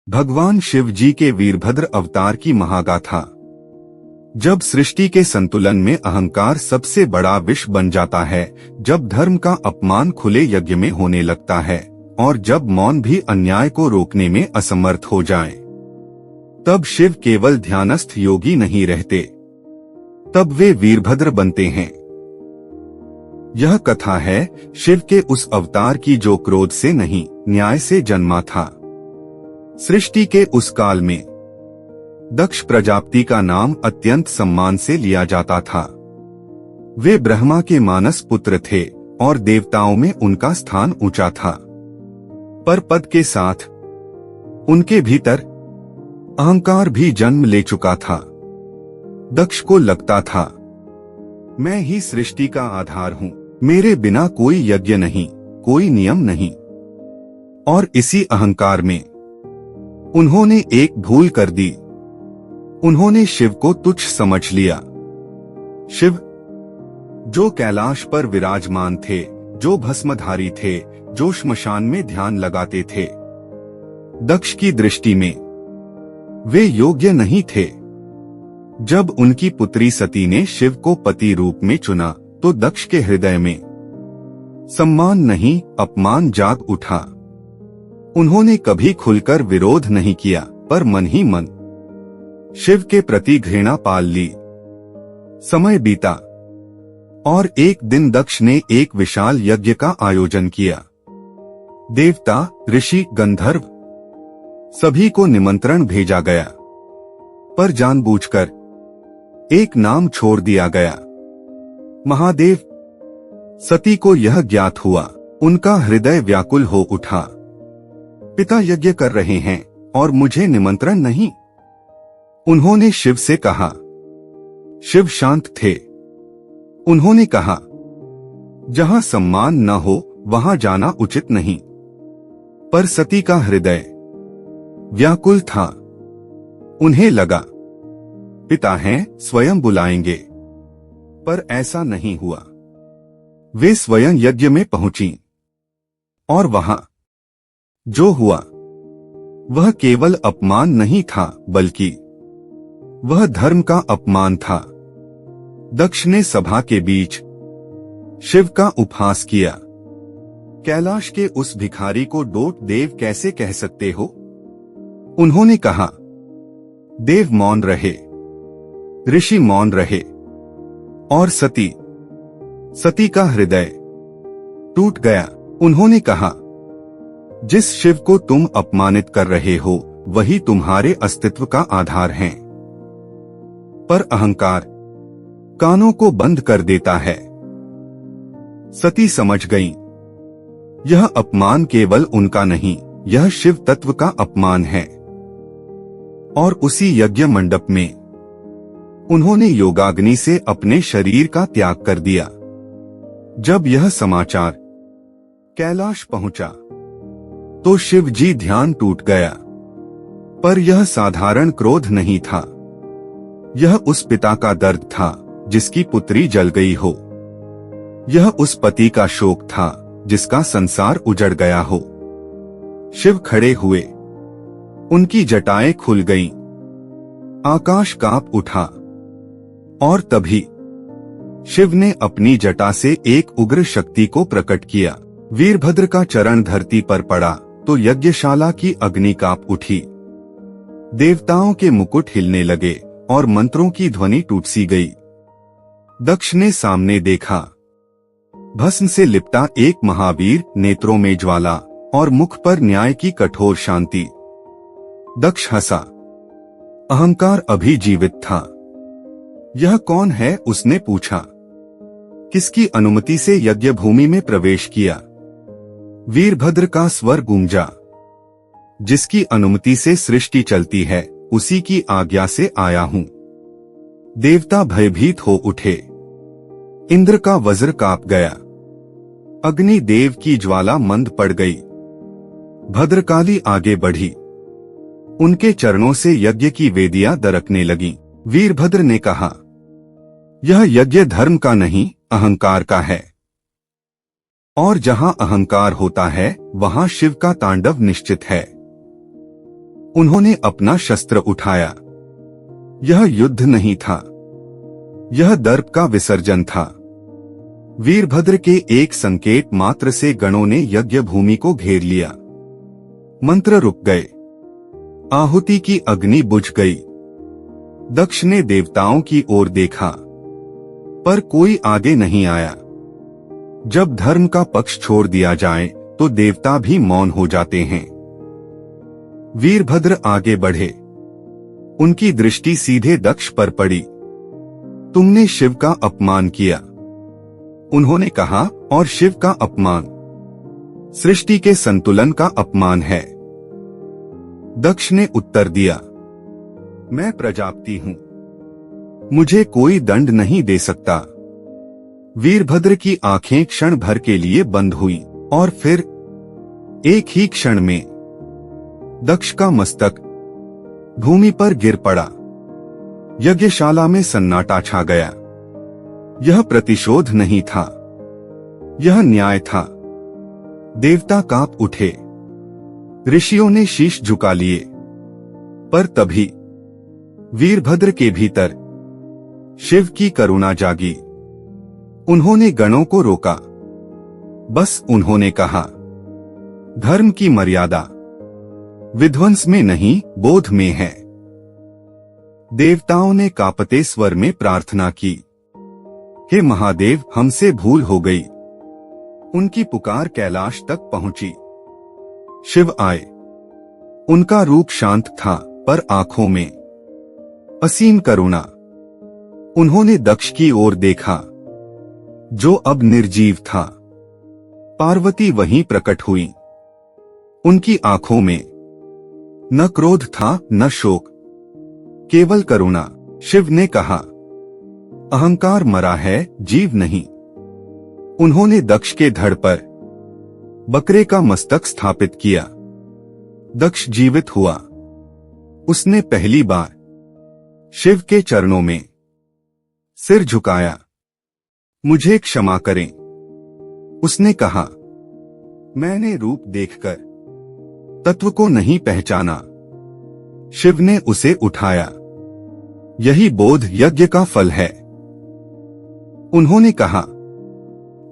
भगवान शिव जी के वीरभद्र अवतार की महागाथा। जब सृष्टि के संतुलन में अहंकार सबसे बड़ा विष बन जाता है, जब धर्म का अपमान खुले यज्ञ में होने लगता है और जब मौन भी अन्याय को रोकने में असमर्थ हो जाए, तब शिव केवल ध्यानस्थ योगी नहीं रहते, तब वे वीरभद्र बनते हैं। यह कथा है शिव के उस अवतार की जो क्रोध से नहीं, न्याय से जन्मा था। सृष्टि के उस काल में दक्ष प्रजापति का नाम अत्यंत सम्मान से लिया जाता था। वे ब्रह्मा के मानस पुत्र थे और देवताओं में उनका स्थान ऊंचा था, पर पद के साथ उनके भीतर अहंकार भी जन्म ले चुका था। दक्ष को लगता था, मैं ही सृष्टि का आधार हूं, मेरे बिना कोई यज्ञ नहीं, कोई नियम नहीं। और इसी अहंकार में उन्होंने एक भूल कर दी। उन्होंने शिव को तुच्छ समझ लिया। शिव जो कैलाश पर विराजमान थे, जो भस्मधारी थे, जो श्मशान में ध्यान लगाते थे, दक्ष की दृष्टि में वे योग्य नहीं थे। जब उनकी पुत्री सती ने शिव को पति रूप में चुना, तो दक्ष के हृदय में सम्मान नहीं, अपमान जाग उठा। उन्होंने कभी खुलकर विरोध नहीं किया, पर मन ही मन शिव के प्रति घृणा पाल ली। समय बीता और एक दिन दक्ष ने एक विशाल यज्ञ का आयोजन किया। देवता, ऋषि, गंधर्व सभी को निमंत्रण भेजा गया, पर जानबूझकर एक नाम छोड़ दिया गया, महादेव। सती को यह ज्ञात हुआ, उनका हृदय व्याकुल हो उठा। पिता यज्ञ कर रहे हैं और मुझे निमंत्रण नहीं। उन्होंने शिव से कहा। शिव शांत थे। उन्होंने कहा, जहां सम्मान न हो वहां जाना उचित नहीं। पर सती का हृदय व्याकुल था। उन्हें लगा, पिता हैं, स्वयं बुलाएंगे, पर ऐसा नहीं हुआ। वे स्वयं यज्ञ में पहुंची और वहां जो हुआ वह केवल अपमान नहीं था, बल्कि वह धर्म का अपमान था। दक्ष ने सभा के बीच शिव का उपहास किया। कैलाश के उस भिखारी को डोट देव कैसे कह सकते हो? उन्होंने कहा। देव मौन रहे, ऋषि मौन रहे और सती का हृदय टूट गया। उन्होंने कहा, जिस शिव को तुम अपमानित कर रहे हो वही तुम्हारे अस्तित्व का आधार है, पर अहंकार कानों को बंद कर देता है। सती समझ गई, यह अपमान केवल उनका नहीं, यह शिव तत्व का अपमान है। और उसी यज्ञ मंडप में उन्होंने योगाग्नि से अपने शरीर का त्याग कर दिया। जब यह समाचार कैलाश पहुंचा तो शिव जी ध्यान टूट गया। पर यह साधारण क्रोध नहीं था, यह उस पिता का दर्द था जिसकी पुत्री जल गई हो। यह उस पति का शोक था जिसका संसार उजड़ गया हो। शिव खड़े हुए, उनकी जटाएं खुल गईं, आकाश कांप उठा और तभी शिव ने अपनी जटा से एक उग्र शक्ति को प्रकट किया। वीरभद्र का चरण धरती पर पड़ा तो यज्ञशाला की अग्नि कांप उठी। देवताओं के मुकुट हिलने लगे और मंत्रों की ध्वनि टूट सी गई। दक्ष ने सामने देखा, भस्म से लिपटा एक महावीर, नेत्रों में ज्वाला और मुख पर न्याय की कठोर शांति। दक्ष हंसा, अहंकार अभी जीवित था। यह कौन है? उसने पूछा। किसकी अनुमति से यज्ञ भूमि में प्रवेश किया? वीरभद्र का स्वर गूंजा, जिसकी अनुमति से सृष्टि चलती है उसी की आज्ञा से आया हूं। देवता भयभीत हो उठे। इंद्र का वज्र कांप गया। अग्नि देव की ज्वाला मंद पड़ गई। भद्रकाली आगे बढ़ी। उनके चरणों से यज्ञ की वेदियां दरकने लगीं। वीरभद्र ने कहा, यह यज्ञ धर्म का नहीं, अहंकार का है। और जहां अहंकार होता है वहां शिव का तांडव निश्चित है। उन्होंने अपना शस्त्र उठाया। यह युद्ध नहीं था, यह दर्प का विसर्जन था। वीरभद्र के एक संकेत मात्र से गणों ने यज्ञ भूमि को घेर लिया। मंत्र रुक गए, आहुति की अग्नि बुझ गई। दक्ष ने देवताओं की ओर देखा, पर कोई आगे नहीं आया। जब धर्म का पक्ष छोड़ दिया जाए तो देवता भी मौन हो जाते हैं। वीरभद्र आगे बढ़े, उनकी दृष्टि सीधे दक्ष पर पड़ी। तुमने शिव का अपमान किया, उन्होंने कहा, और शिव का अपमान सृष्टि के संतुलन का अपमान है। दक्ष ने उत्तर दिया, मैं प्रजापति हूं, मुझे कोई दंड नहीं दे सकता। वीरभद्र की आंखें क्षण भर के लिए बंद हुई और फिर एक ही क्षण में दक्ष का मस्तक भूमि पर गिर पड़ा। यज्ञशाला में सन्नाटा छा गया। यह प्रतिशोध नहीं था, यह न्याय था। देवता कांप उठे, ऋषियों ने शीश झुका लिए। पर तभी वीरभद्र के भीतर शिव की करुणा जागी। उन्होंने गणों को रोका। बस उन्होंने कहा, धर्म की मर्यादा विध्वंस में नहीं, बोध में है। देवताओं ने कांपते स्वर में प्रार्थना की, हे महादेव, हमसे भूल हो गई। उनकी पुकार कैलाश तक पहुंची। शिव आए। उनका रूप शांत था, पर आंखों में असीम करुणा। उन्होंने दक्ष की ओर देखा, जो अब निर्जीव था। पार्वती वहीं प्रकट हुई। उनकी आंखों में न क्रोध था, न शोक, केवल करुणा। शिव ने कहा, अहंकार मरा है, जीव नहीं। उन्होंने दक्ष के धड़ पर बकरे का मस्तक स्थापित किया। दक्ष जीवित हुआ। उसने पहली बार शिव के चरणों में सिर झुकाया। मुझे क्षमा करें, उसने कहा। मैंने रूप देखकर तत्व को नहीं पहचाना। शिव ने उसे उठाया। यही बोध यज्ञ का फल है, उन्होंने कहा।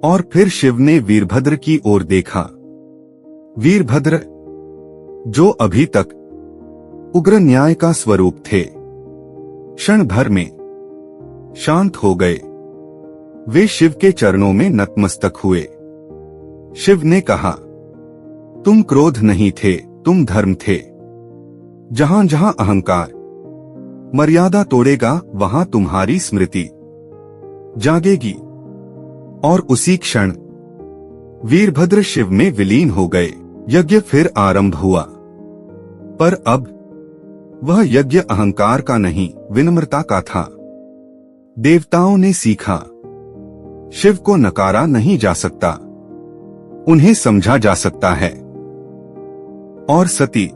और फिर शिव ने वीरभद्र की ओर देखा। वीरभद्र, जो अभी तक उग्र न्याय का स्वरूप थे, क्षण भर में शांत हो गए। वे शिव के चरणों में नतमस्तक हुए। शिव ने कहा, तुम क्रोध नहीं थे, तुम धर्म थे। जहां जहां अहंकार मर्यादा तोड़ेगा, वहां तुम्हारी स्मृति जागेगी। और उसी क्षण वीरभद्र शिव में विलीन हो गए। यज्ञ फिर आरंभ हुआ, पर अब वह यज्ञ अहंकार का नहीं, विनम्रता का था। देवताओं ने सीखा, शिव को नकारा नहीं जा सकता, उन्हें समझा जा सकता है। और सती,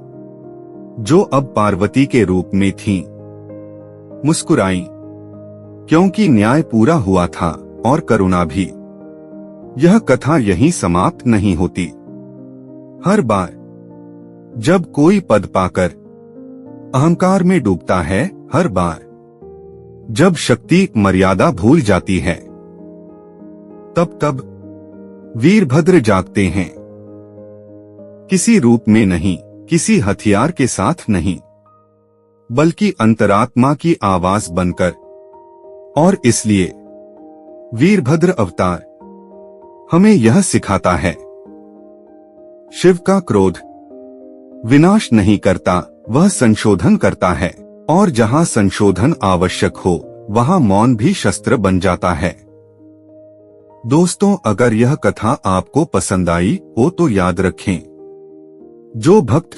जो अब पार्वती के रूप में थीं, मुस्कुराईं, क्योंकि न्याय पूरा हुआ था और करुणा भी। यह कथा यहीं समाप्त नहीं होती। हर बार जब कोई पद पाकर अहंकार में डूबता है, हर बार जब शक्ति मर्यादा भूल जाती है, तब वीरभद्र जागते हैं। किसी रूप में नहीं, किसी हथियार के साथ नहीं, बल्कि अंतरात्मा की आवाज बनकर। और इसलिए वीरभद्र अवतार हमें यह सिखाता है, शिव का क्रोध विनाश नहीं करता, वह संशोधन करता है। और जहां संशोधन आवश्यक हो, वहां मौन भी शस्त्र बन जाता है। दोस्तों, अगर यह कथा आपको पसंद आई हो तो याद रखें, जो भक्त